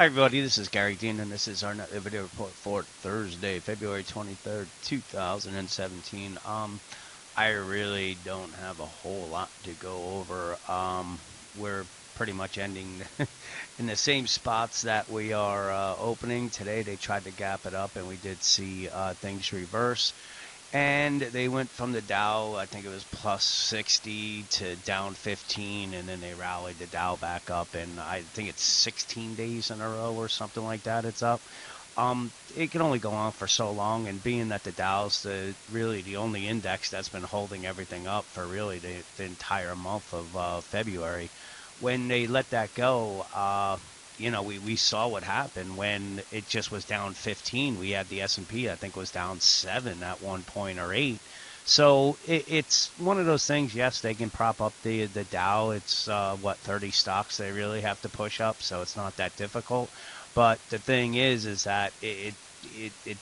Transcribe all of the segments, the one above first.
Hi everybody, this is Gary Dean and this is our video report for Thursday, February 23rd, 2017. I really don't have a whole lot to go over. We're pretty much ending in the same spots that we are opening. Today they tried to gap it up and we did see things reverse. And they went from the Dow, I think it was plus 60 to down 15, and then they rallied the Dow back up. And I think it's 16 days in a row or something like that. It's up. It can only go on for so long, and being that the Dow's really the only index that's been holding everything up for really the entire month of February, when they let that go, we saw what happened when it just was down 15. We had the S&P, I think, was down 7 at one point or 8. So it's one of those things. Yes, they can prop up the Dow. It's 30 stocks they really have to push up, so it's not that difficult. But the thing is that it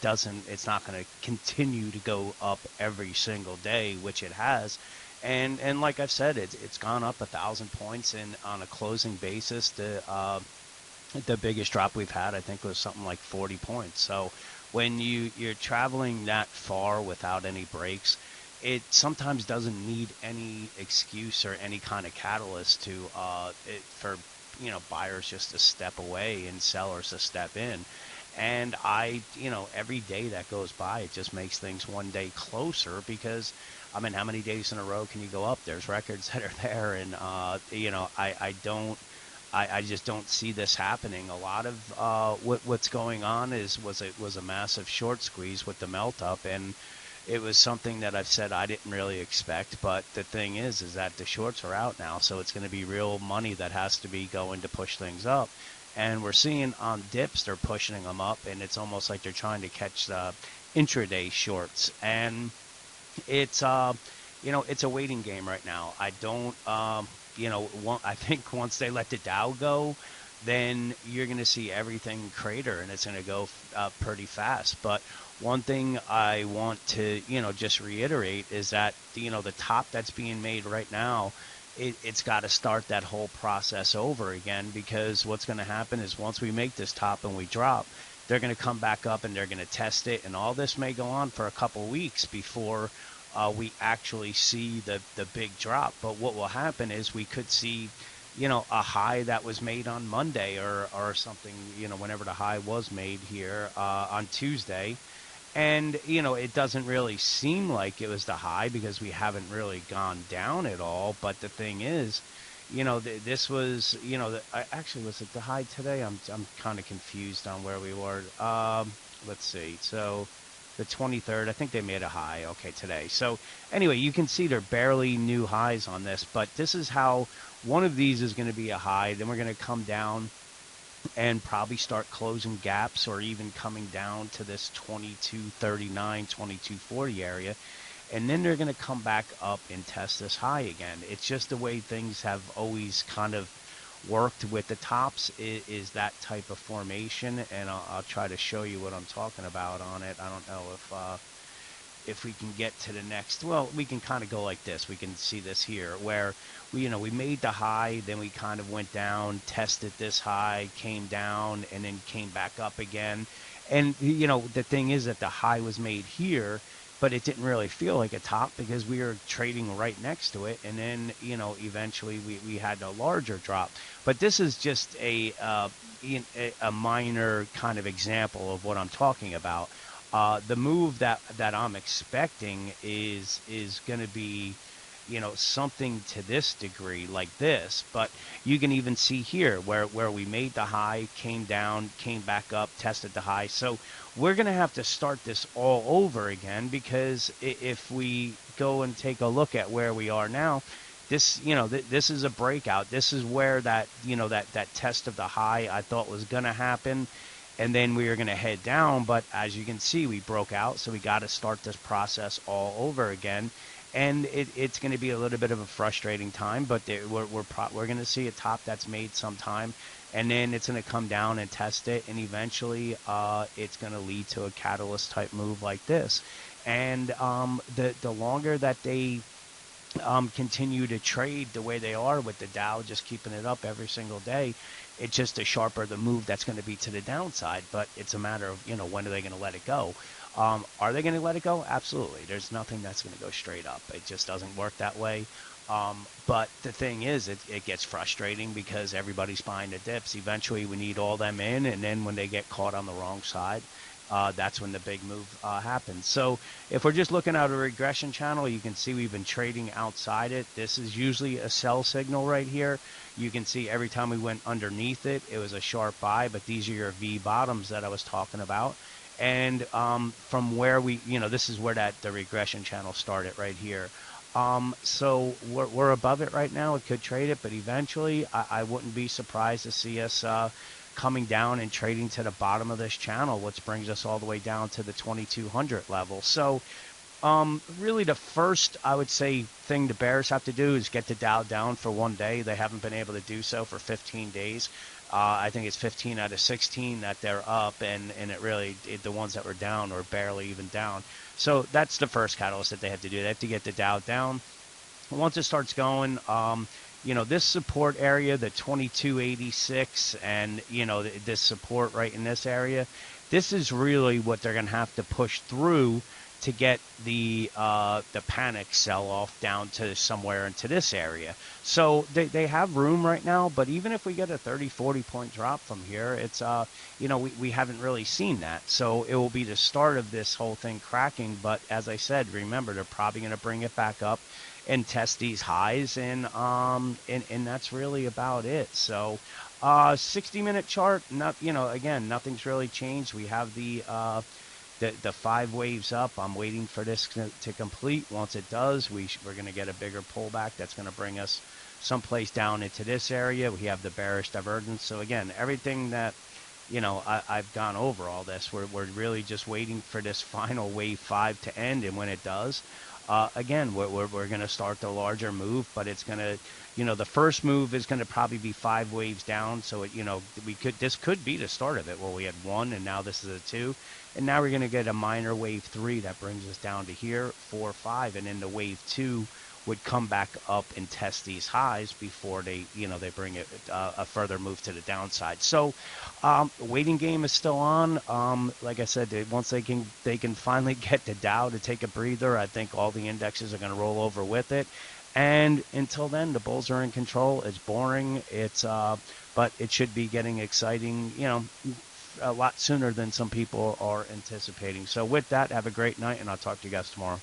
doesn't. It's not going to continue to go up every single day, which it has. And like I've said, it's gone up 1,000 points in on a closing basis. The biggest drop we've had, I think, was something like 40 points. So when you're traveling that far without any breaks, it sometimes doesn't need any excuse or any kind of catalyst for buyers just to step away and sellers to step in. And every day that goes by, it just makes things one day closer because, I mean, how many days in a row can you go up? There's records that are there, and I just don't see this happening. A lot of what's going on was a massive short squeeze with the melt up, and it was something that I've said I didn't really expect. But the thing is that the shorts are out now, so it's going to be real money that has to be going to push things up. And we're seeing on dips they're pushing them up, and it's almost like they're trying to catch the intraday shorts. And it's a waiting game right now. I don't, I think once they let the Dow go, then you're going to see everything crater and it's going to go pretty fast. But one thing I want to, just reiterate is that, the top that's being made right now, it's got to start that whole process over again, because what's going to happen is once we make this top and we drop, they're going to come back up and they're going to test it, and all this may go on for a couple weeks before we actually see the big drop. But what will happen is we could see, a high that was made on Monday or something, whenever the high was made here on Tuesday. And, it doesn't really seem like it was the high because we haven't really gone down at all. But the thing is, this was, actually, was it the high today? I'm kind of confused on where we were. Let's see. So the 23rd, I think they made a high, okay, today. So anyway, you can see they're barely new highs on this, but this is how one of these is going to be a high. Then we're going to come down and probably start closing gaps or even coming down to this 2239, 2240 area. And then they're going to come back up and test this high again. It's just the way things have always kind of worked with the tops is that type of formation. And I'll try to show you what I'm talking about on it. I don't know if we can get to the next. Well, we can kind of go like this. We can see this here where we made the high, then we kind of went down, tested this high, came down, and then came back up again. And the thing is that the high was made here, but it didn't really feel like a top because we were trading right next to it. And then eventually we had a larger drop. But this is just a minor kind of example of what I'm talking about. The move that I'm expecting is going to be, something to this degree like this. But you can even see here where we made the high, came down, came back up, tested the high. So we're going to have to start this all over again, because if we go and take a look at where we are now, this is a breakout. This is where that test of the high I thought was going to happen, and then we were going to head down. But as you can see, we broke out, so we got to start this process all over again. And it's going to be a little bit of a frustrating time, but we're going to see a top that's made sometime, and then it's going to come down and test it, and eventually it's going to lead to a catalyst type move like this. And the longer that they continue to trade the way they are with the Dow just keeping it up every single day, It's just the sharper the move that's going to be to the downside. But it's a matter of, when are they going to let it go? Are they going to let it go? Absolutely. There's nothing that's going to go straight up. It just doesn't work that way. But the thing is, it gets frustrating because everybody's buying the dips. Eventually, we need all them in, and then when they get caught on the wrong side, that's when the big move happens. So if we're just looking at a regression channel, you can see we've been trading outside it. This is usually a sell signal right here. You can see every time we went underneath it, it was a sharp buy, but these are your V bottoms that I was talking about. And from where this is where the regression channel started right here. So we're above it right now. It could trade it, but eventually I wouldn't be surprised to see us coming down and trading to the bottom of this channel, which brings us all the way down to the 2200 level. So really the first, I would say, thing the bears have to do is get the Dow down for one day. They haven't been able to do so for 15 days. I think it's 15 out of 16 that they're up, and the ones that were down were barely even down. So that's the first catalyst that they have to do. They have to get the Dow down. Once it starts going, this support area, the 2286, and, this support right in this area, this is really what they're going to have to push through to get the panic sell-off down to somewhere into this area. So they have room right now, but even if we get a 30, 40 point drop from here, it's, we haven't really seen that. So it will be the start of this whole thing cracking. But as I said, remember, they're probably going to bring it back up and test these highs, and that's really about it. So 60-minute chart, again, nothing's really changed. We have the 5 waves up. I'm waiting for this to complete. Once it does, we're going to get a bigger pullback that's going to bring us someplace down into this area. We have the bearish divergence. So again, everything that I've gone over all this. We're really just waiting for this final wave 5 to end, and when it does, again, we're going to start the larger move, but it's going to, the first move is going to probably be 5 waves down. So this could be the start of it, where we had 1 and now this is a 2, and now we're going to get a minor wave 3 that brings us down to here, 4, 5, and then the wave 2 would come back up and test these highs before they bring it a further move to the downside. So the waiting game is still on. Like I said, once they can finally get the Dow to take a breather, I think all the indexes are going to roll over with it. And until then, the bulls are in control. It's boring. But it should be getting exciting, a lot sooner than some people are anticipating. So with that, have a great night, and I'll talk to you guys tomorrow.